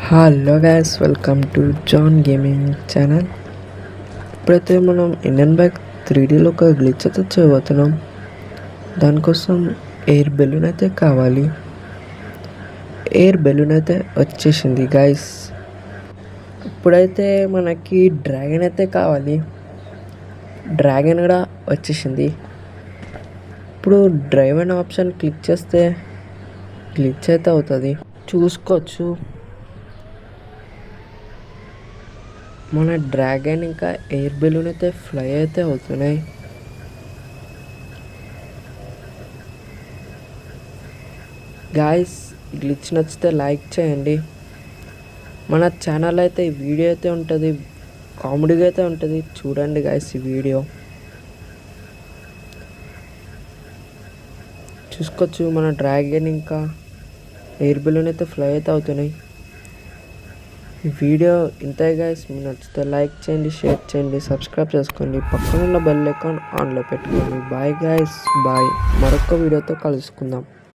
Hello guys, welcome to John gaming channel. ఇప్పుడైతే మనం Indian bike 3Dలో ఒక గ్లిచ్ అయితే చేయబోతున్నాం. దానికోసం ఎయిర్ బెలూన్ అయితే కావాలి. ఎయిర్ బెలూన్ అయితే వచ్చేసింది గైస్. ఇప్పుడైతే మనకి డ్రాగన్ అయితే కావాలి. డ్రాగన్ కూడా వచ్చేసింది. ఇప్పుడు డ్రైవ్ అనే ఆప్షన్ క్లిక్ చేస్తే గ్లిచ్ అయితే అవుతుంది, చూసుకోవచ్చు. మన డ్రాగన్ ఇంకా ఎయిర్ బెలూన్ అయితే ఫ్లై అయితే అవుతున్నాయి. గాయస్, గ్లిచ్ నచ్చితే లైక్ చేయండి. మన ఛానల్ అయితే ఈ వీడియో అయితే ఉంటుంది, కామెడీగా అయితే ఉంటుంది. చూడండి గాయస్, ఈ వీడియో చూసుకోవచ్చు. మన డ్రాగన్ ఇంకా ఎయిర్ బెలూన్ అయితే ఫ్లై అయితే అవుతున్నాయి. ఈ వీడియో ఇంతే గైస్. మీకు నచ్చితే లైక్ చేయండి, షేర్ చేయండి, సబ్స్క్రైబ్ చేసుకోండి, పక్కనున్న బెల్ ఐకాన్ ఆన్లో పెట్టుకోండి. Bye guys, bye. మరొక వీడియోతో కలుసుకుందాం.